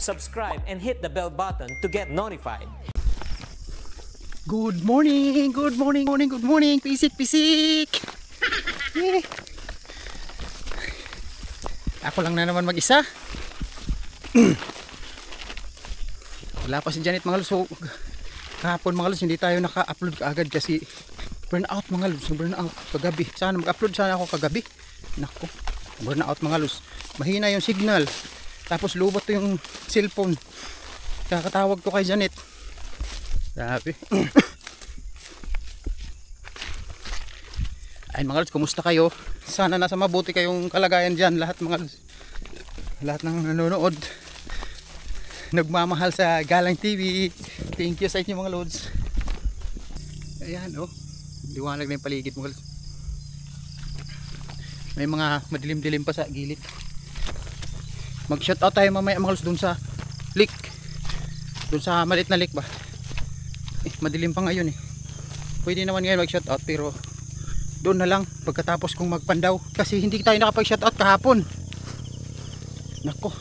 subscribe, and hit the bell button to get notified. Good morning, good morning, good morning, pisik, pisik. Ako lang na naman mag-isa. Wala pa si Janet mga lods. So, kahapon mga lods, hindi tayo naka-upload kaagad kasi burnout mga lods, burnout kagabi. Sana mag-upload sana ako kagabi. Nako, burnout mga lods. Mahina yung signal. Tapos lubot yung cellphone. Kakatawag ko kay Janet. Grabe. Ayun mga lods, kumusta kayo? Sana nasa mabuti kayong kalagayan dyan. Lahat mga lods, lahat ng nanonood, nagmamahal sa Galang TV. Thank you sa inyo mga lods. Ayan oh, liwanag na yung paligid mga lods. May mga madilim-dilim pa sa gilid. Mag shoutout tayo mamaya mga lods dun sa lake. Dun sa maliit na lake ba. Madilim pa ngayon eh. Pwede naman ngayon mag shoutout pero doon na lang pagkatapos kong magpandaw kasi hindi tayo nakapag shoutout kahapon. Nako,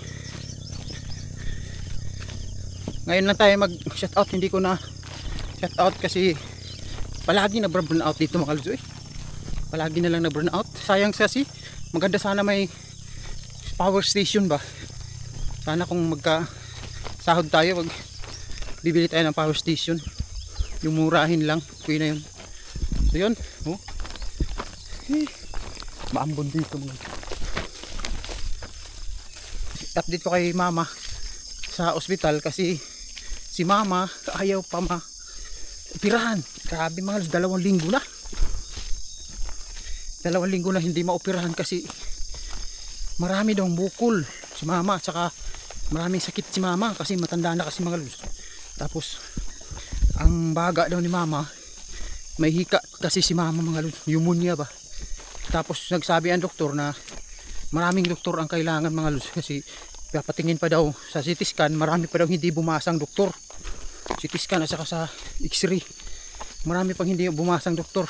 ngayon lang tayo mag shoutout. Hindi ko na shoutout kasi palagi na burn out dito mga lods. Palagi na lang na burn out. Sayang kasi maganda sana may power station ba. Sana kung magka sahod tayo bibili tayo ng power station. Yung murahin lang, kuya na yun. So yun, oh. Maambon dito mga. Update ko kay mama sa ospital kasi si mama ayaw pa ma-operahan. Grabe mga lods, 2 linggo na. 2 linggo na hindi ma-operahan kasi marami daw bukol si mama at saka maraming sakit si mama kasi matanda na kasi mga lods. Tapos ang baga daw ni mama, may hika kasi si mama mga lods, pneumonia ba. Tapos nagsabi ang doktor na maraming doktor ang kailangan mga lods kasi papatingin pa daw sa CT scan, marami pa daw hindi bumasang doktor. CT scan at saka sa X-ray, marami pang hindi bumasang doktor.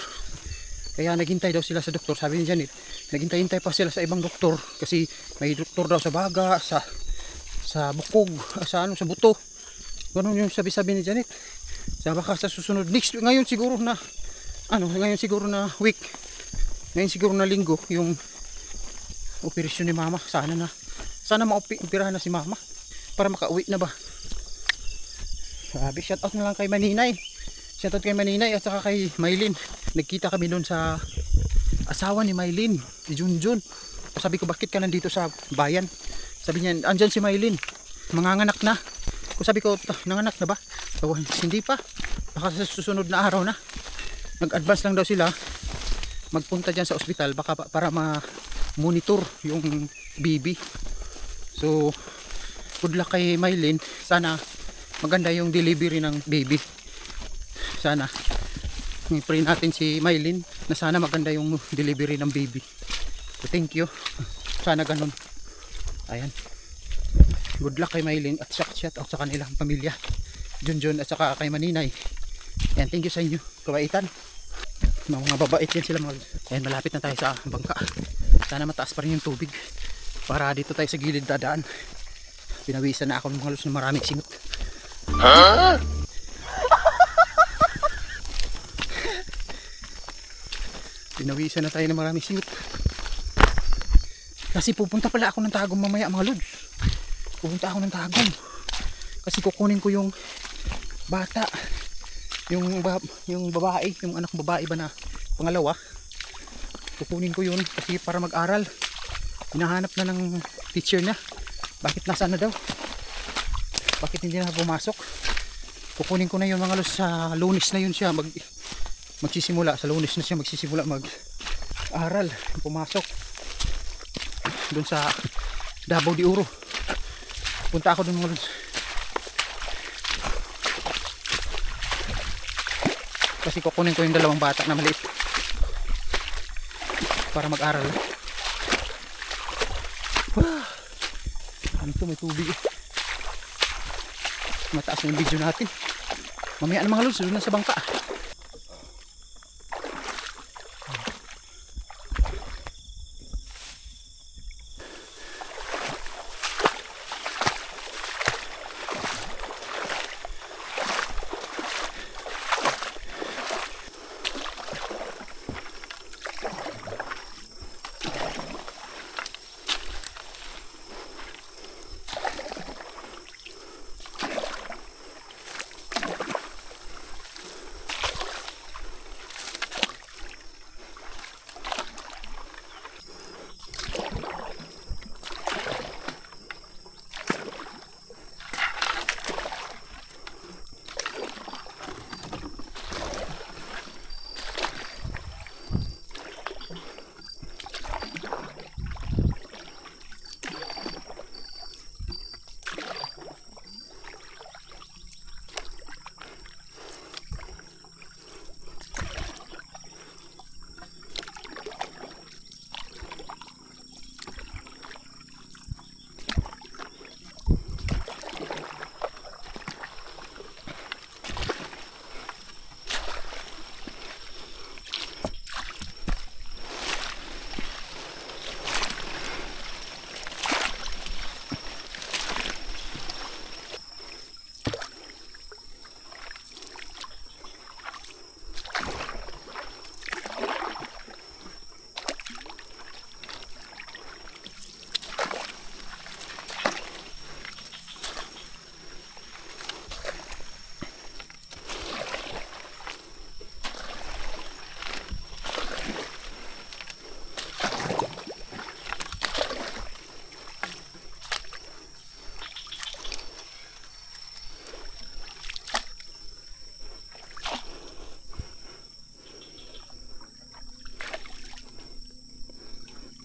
Kaya naghintay daw sila sa doktor. Sabi ni Janet, naghintay-hintay pa sila sa ibang doktor kasi may doktor daw sa baga, sa bukog, sa buto. Ganun yung sabi-sabi ni Janet. Sa baka sa susunod next week, ngayon siguro na week, ngayon siguro na linggo yung operasyon ni mama. Sana ma-operahan na si mama para makauwi na ba. Sabi, shoutout na lang kay Maninay. Shoutout kay Maninay at saka kay Maylin. Nagkita kami doon sa asawa ni Maylin, si Junjun. Sabi ko, bakit ka nandito sa bayan? Sabi niya, andyan si Maylin, manganganak na. Sabi ko, nanganak na ba? So, hindi pa, baka sa susunod na araw na. Nag-advance lang daw sila magpunta dyan sa ospital baka para ma-monitor yung baby. So good luck kay Maylin. Sana maganda yung delivery ng baby. Sana i-pray natin si Maylin na sana maganda yung delivery ng baby. So thank you. Sana ganun. Ayan, good luck kay Maylin at shout out sa kanilang pamilya, Junjun at saka kay Maninay. Ayan, thank you sa inyo, kabaitan. Mga babait yan sila mga. Ayan, malapit na tayo sa bangka. Sana mataas pa rin yung tubig para dito tayo sa gilid dadaan. Pinawisan na ako ng mga lods na maraming singot. Pinawisan na tayo ng maraming singot kasi pupunta pala ako ng Tagum mamaya mga lods. Pupunta ako ng Tagum kasi kukunin ko yung bata, yung babae, yung anak babae ba na pangalawa. Kukunin ko yun kasi para mag-aral. Hinahanap na ng teacher niya. Bakit nasaan na daw? Bakit hindi na pumasok? Kukunin ko na yun mga lods. Sa Lunes na yun siya magsisimula. Sa Lunes na siya magsisimula mag-aral, pumasok doon sa Davao de Oro. Punta ako doon mga lods kasi kukunin ko yung 2 bata na maliit para mag-aral. Dito may tubig mataas na yung video natin. Mamaya na mga lods, doon na sa bangka.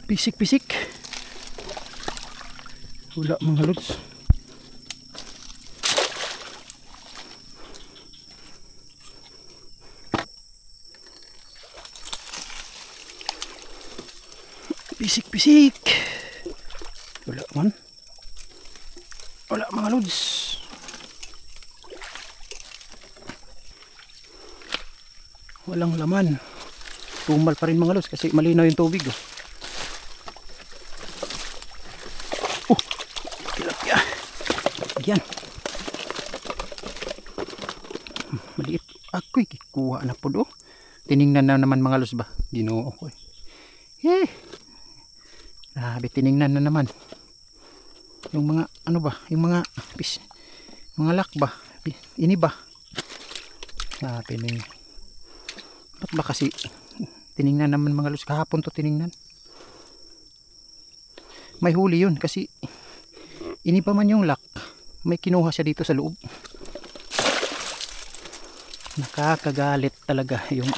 Pisik-pisik. Wala mga lods. Pisik-pisik. Wala man. Wala mga lods. Walang laman. Tumal pa rin mga lods kasi malinaw yung tubig. Tilapia. Yan. Maliit. Ako'y kikuha na po do. Tiningnan na naman mga lods ba? Ginoo ko eh. Grabe, tiningnan na naman. Yung mga ano ba? Yung mga fish. Mga lakba. Ini ba? Pining. Ba't ba kasi tiningnan naman mga lods? Kahapon to tiningnan. May huli yun kasi ini pa man yung lak. May kinuha siya dito sa loob. Nakakagalit talaga yung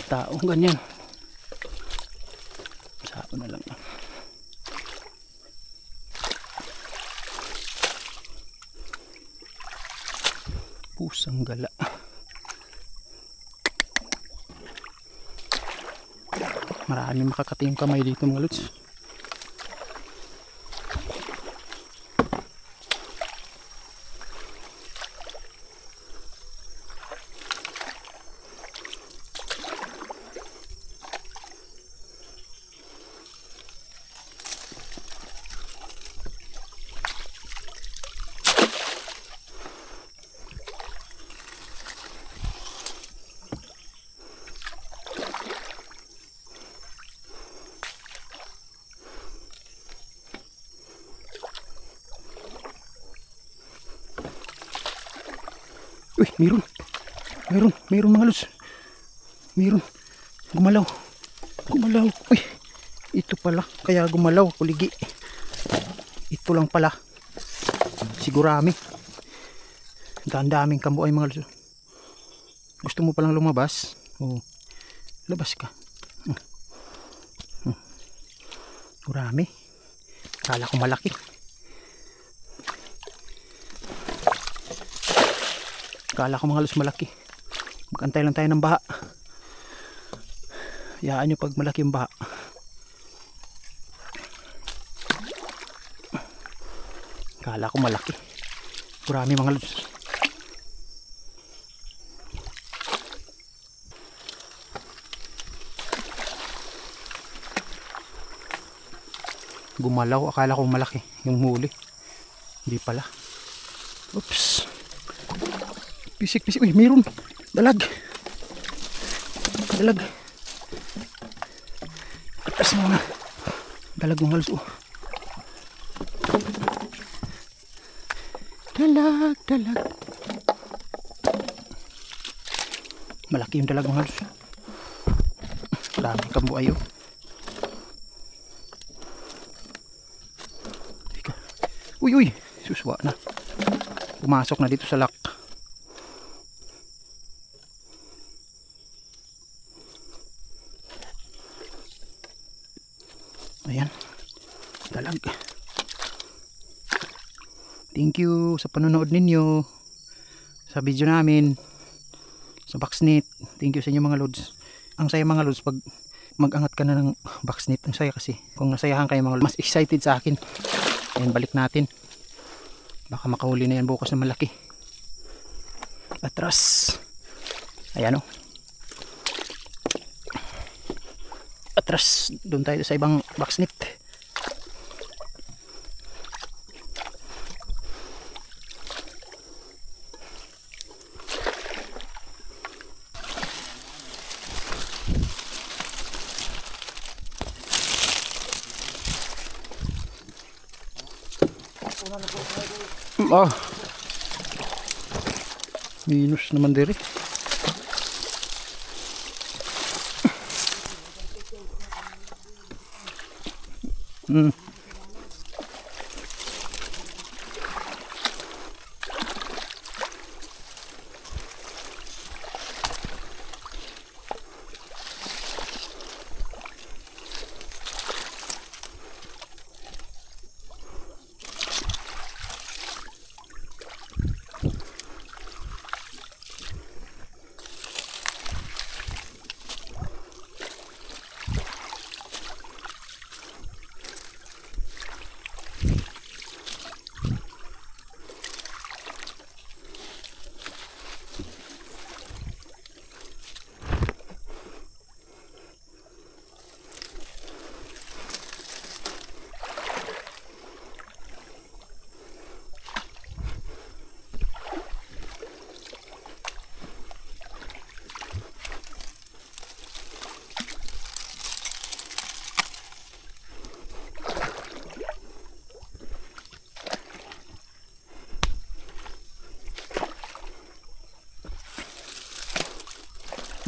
tao. Ganyan. Sako na lang. Pusang gala. Maraming makakati yung kamay dito mga lods. Uy, mayroon mga lods. Mayroon. Gumalaw. Uy, ito pala. Kaya gumalaw, kuligi. Ito lang pala. Sigurami. Daming kambuay mga lods. Gusto mo palang lumabas? Oh. Labas ka. Gurami. Kala ko malaki. Kala ko mga lods malaki. Magantay lang tayo ng baha. Hayaan nyo pag malaki yung baha. Kala ko malaki. Marami mga lods. Gumalaw. Akala ko malaki yung huli. Hindi pala. Oops. Pisik-pisik. Uy, mayroon. Dalag. Atas muna. Dalag mga lods. Dalag. Malaki yung dalag mga lods. Dami kambuay oh. Uy. Suswa na. Pumasok na dito sa lak. Ayan, dalag. Thank you sa panonood ninyo sa video namin sa Boxnet. Thank you sa inyo mga lods. Ang saya mga lods pag mag-angat ka na ng Boxnet. Ang saya kasi kung nasayahan kayo mga lods. Mas excited sa akin. Ayan, balik natin. Baka makahuli na yan bukas na malaki. Atras. Ayan o. Atras, doon tayo sa ibang Boxnet. Minus naman diri.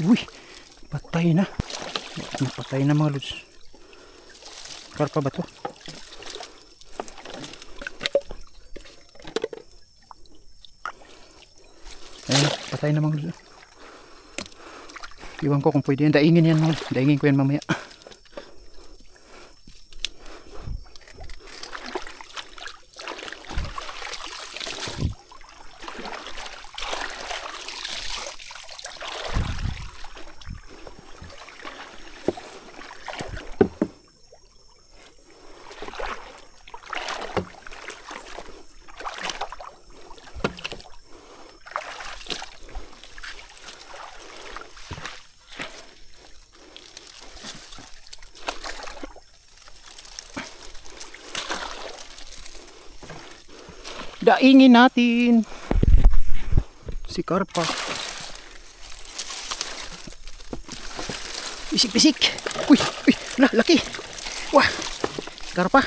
Uy, patay na. Napatay na mga lods. Karpa ba to? Ayun, patay na mga lods. Iwan ko kung pwede yan. Daingin yan mga lods. Daingin ko yan mamaya. Daingin natin si karpa. Pisik-pisik. Uy, uy, laki. Wah, karpa.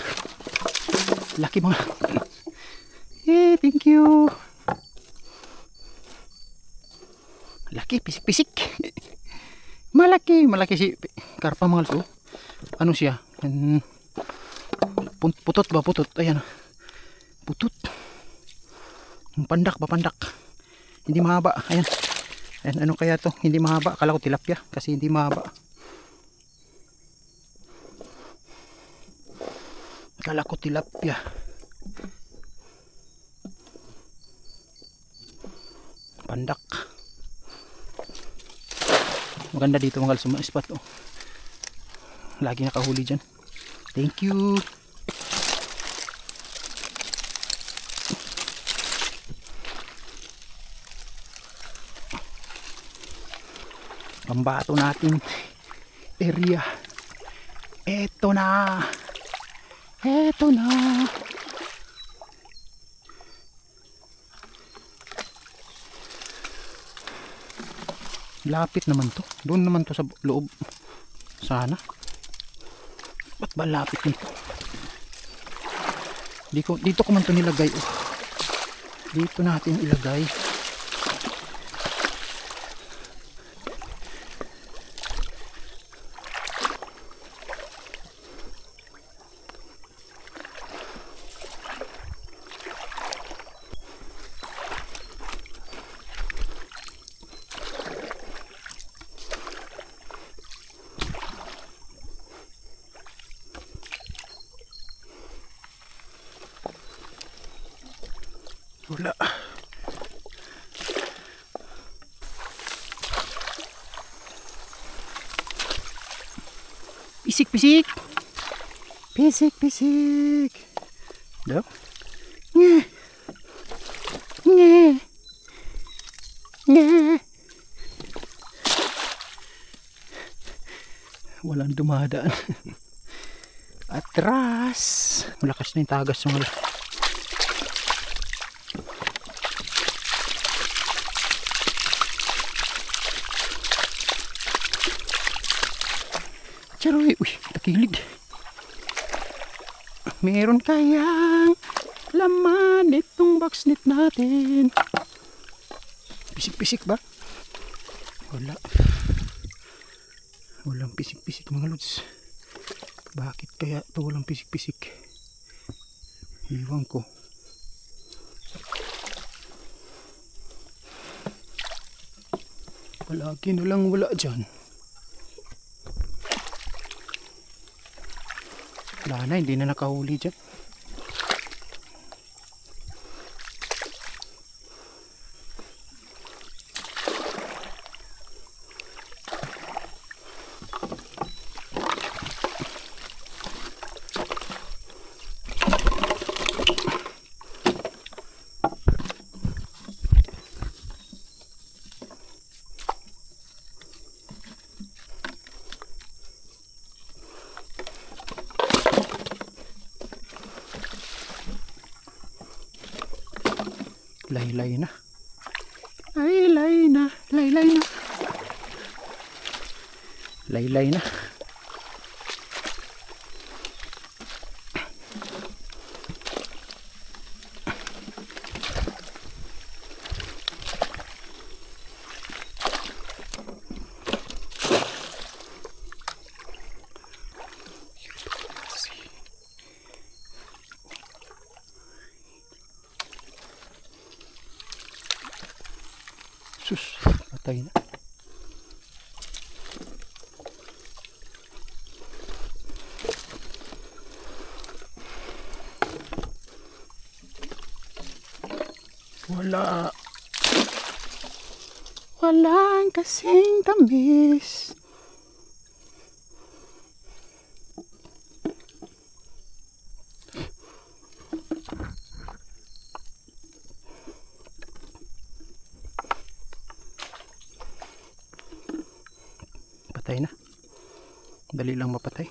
Laki mga. Thank you. Laki, pisik-pisik. Malaki si karpa mga lods. Ano siya? Putot ba? Putot. Ayan. Putot. Pandak. Hindi mahaba. Ayan. Ano kaya to? Hindi mahaba. Akala ko tilapia kasi hindi mahaba. Akala ko tilapia. Pandak. Maganda dito mga kalsum spot. Oh. Lagi nakahuli dyan. Thank you. Pambato natin area. Eto na. Lapit naman to. Doon naman to sa loob. Sana. Ba't ba lapit nito? Dito ko man to nilagay. Oh. Dito natin ilagay. Wala. Pisik. Daw. Nge. Walang dumadaan. Atras. Malakas na yung tagas ng mga. Charoy, uy, takilid. Meron kayang laman itong box net natin. Pisik-pisik ba? Wala. Walang pisik-pisik mga lods. Bakit kaya ito walang pisik-pisik? Iwan ko. Palagi na lang wala dyan. Wala na, hindi na nakahuli dyan. Laylay na. Laylay na. Sus, patay na. Wala. Walang kasing tamis. Patay na. Dali lang mapatay.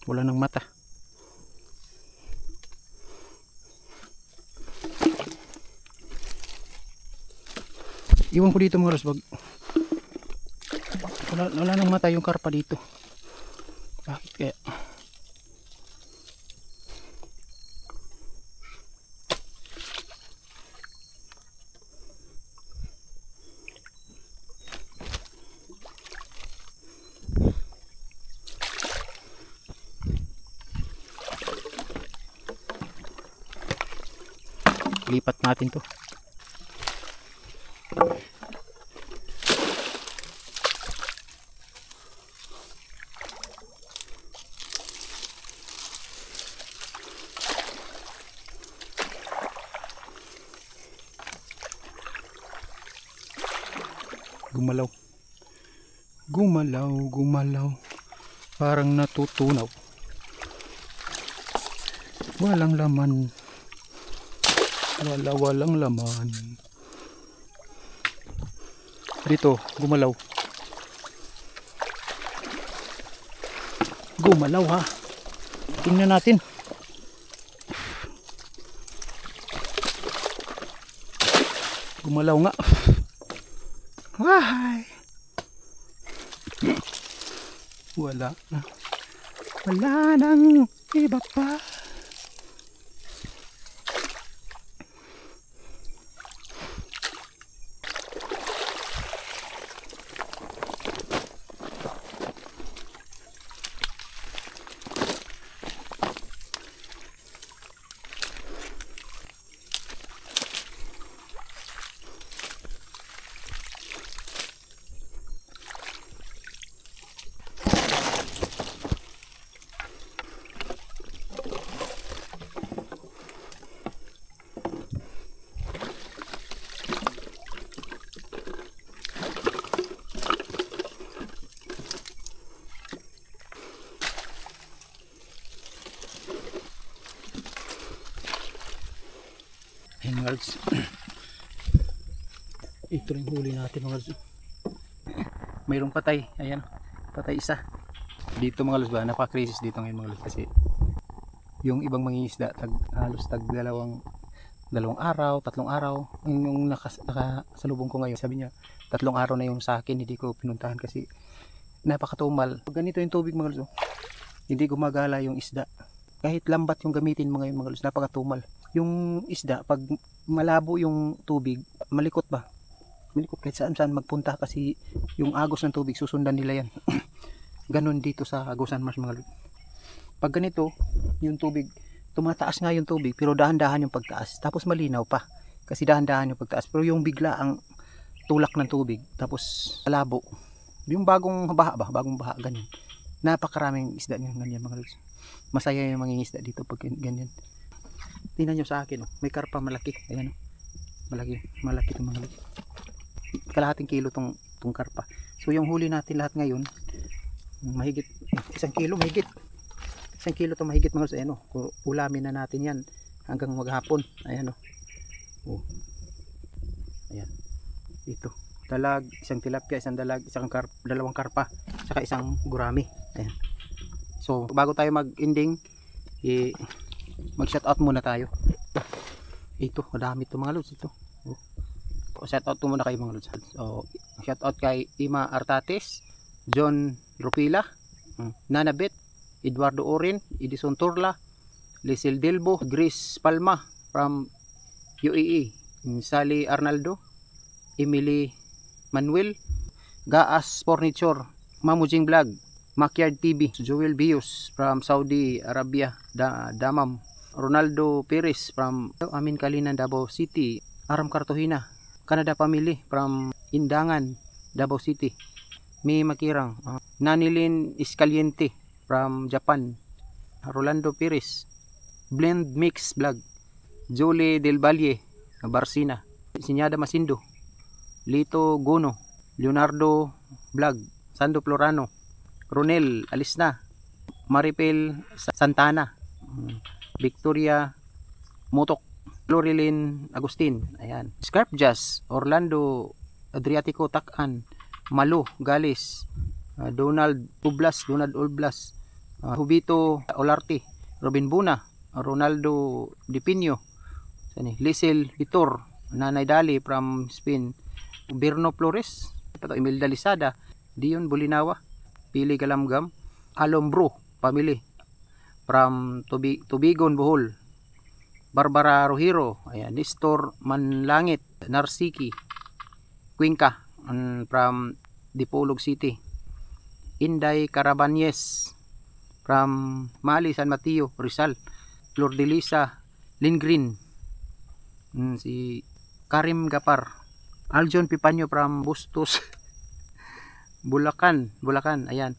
Wala nang mata. Iwan ko dito mga lasbag. Wala nang mata yung karpa dito. Bakit kaya? Lipat natin to. Gumalaw. Gumalaw, gumalaw. Parang natutunaw. Walang laman. Walang laman. Dito, gumalaw. Gumalaw ha. Tingnan natin. Gumalaw nga. Why? Wala na. Wala nang iba pa. Ayan mga lods. Ito rin huli natin mga lods. Mayroong patay. Ayan. Patay isa. Dito mga lods ba? Napaka-crisis dito ngayon mga lods. Kasi yung ibang mangingisda halos dalawang araw, 3 araw. Yung nakasalubong ko ngayon. Sabi niya 3 araw na yung sa akin. Hindi ko pinuntahan kasi napakatumal. Pag ganito yung tubig mga lods. Hindi gumagala yung isda. Kahit lambat yung gamitin mga yun mga lods. Napakatumal. Yung isda pag malabo yung tubig malikot ba, malikot kahit saan magpunta kasi yung agos ng tubig susundan nila yan. Ganon dito sa Agusan Marsh mga lods. Pag ganito yung tubig tumataas nga yung tubig pero dahan-dahan yung pagtaas tapos malinaw pa kasi dahan-dahan yung pagtaas pero yung bigla ang tulak ng tubig tapos malabo yung bagong baha ganyan. Napakaraming isda niyan ganyan mga lods. Masaya yung mangingisda dito pag ganyan. Tingnan nyo sa akin, oh. May karpa malaki. Ayan, oh. Malaki itong mga lods. Kalahating kilo tong karpa. So yung huli natin lahat ngayon, mahigit 1 kilo, mahigit 1 kilo to mahigit mga lods. Ayan, oh. Ulamin na natin yan hanggang maghapon. Ayan, oh. Oh. Ayan. Ito. Dalag, isang tilapia, isang dalag, dalawang karpa, saka isang gurami. Ayan. So bago tayo mag-ending, mag shout out muna tayo. Ito, madami ito mga lods ito. Shout out muna kayo mga lods. So, shout out kay Ima Artates, John Rupila, Nanabet, Eduardo Orin, Edison Turla, Lisel Delbo, Grace Palma from UAE, Sally Arnaldo, Emily Manuel, Gaas Furniture, Mamujing Vlog, Makyard TV, Joel Bios from Saudi Arabia, Damam, Ronaldo Perez from Amin Kalinan, Davao City, Aram Cartagena, Canada family from Indangan, Davao City. May Makirang, Nanilin Escaliente from Japan. Rolando Perez, Blend Mix Vlog. Jolie Del Valle, Barsina. Sinyada Masindo, Lito Gono, Leonardo Vlog, Sando Florano, Ronel Alisna, Maripel Santana, Victoria Motok, Lorilyn Agustin, ayan. Scarp Jazz, Orlando Adriatico Takan, Malo Galis, Donald Oblas, Hubito Olarte, Robin Buna, Ronaldo Dipinyo, Lisel Vitor, Nanay Dali from Spain, Birno Flores, Imelda Lisada, Dion Bulinawa, Pili Galamgam, Alombro family from Tubigon, Bohol, Barbara Rohiro, ayan, Nestor Manlangit, Narsiki, Cuenca, from Dipolog City, Inday Carabanyes from Mali, San Mateo, Rizal, Flor de Lisa Lindgren, si Karim Gapar, Aljon Pipanyo from Bustos, Bulacan, ayan,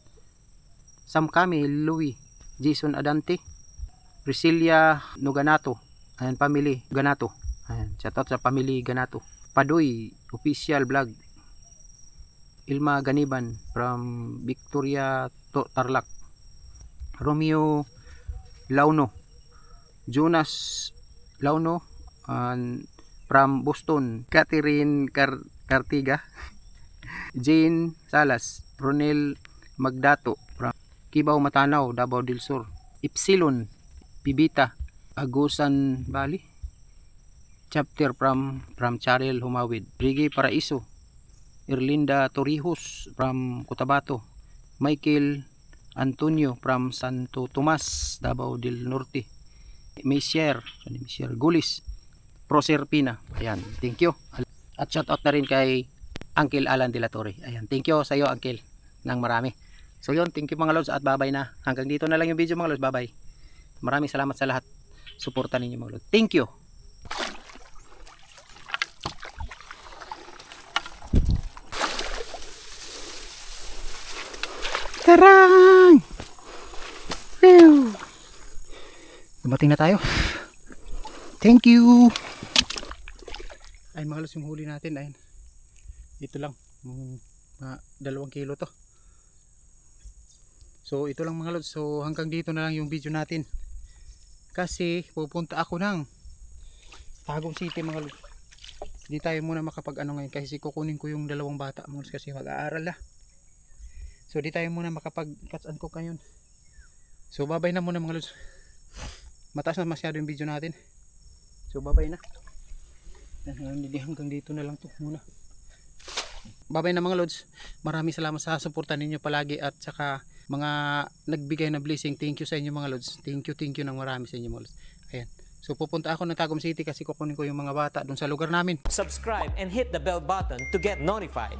Sam Kami, Louis, Jason Adante, Priscilla Noganato, ayan, family Ganato, ayan, shoutout sa family Ganato. Padoy Official Vlog, Ilma Ganiban from Victoria Tarlac, Romeo Launo, Jonas Launo from Boston, Catherine Cartiga, Jane Salas, Ronel Magdato from Kibaw Matanaw, Davao del Sur, Ipsilon Pibita, Agusan Bali, chapter from Charel Humawid, Rigi Paraiso, Erlinda Torrijos from Cotabato, Michael Antonio from Santo Tomas, Davao del Norte, Messier Gulis, Proserpina, ayan, thank you. At shout out na rin kay Uncle Alan de la Torre, ayan, thank you sa iyo Uncle ng marami. So yun, thank you mga lods at babay na. Hanggang dito na lang yung video mga lods, babay. Maraming salamat sa lahat, suporta ninyo mga lods, thank you. Tarang! Dumating na tayo. Thank you. Ay mga lods, yung huli natin, ayun. Ito lang, 2 kilo to. So ito lang mga lods. So hanggang dito na lang yung video natin. Kasi pupunta ako ng Tagum City mga lods. Hindi tayo muna makapag ano ngayon kasi kukunin ko yung 2 bata mga lods kasi mag-aaral na. So di tayo muna makapag catch and cook ngayon. So babay na muna mga lods. Mataas na masyado yung video natin. So babay na. Hanggang dito na lang to muna. Babay na mga lods. Maraming salamat sa suporta ninyo palagi at saka mga nagbigay na blessing. Thank you sa inyo mga lods. Thank you ng marami sa inyo mga lods. Ayan. So pupunta ako ng Tagum City kasi kukunin ko yung mga bata doon sa lugar namin. Subscribe and hit the bell button to get notified.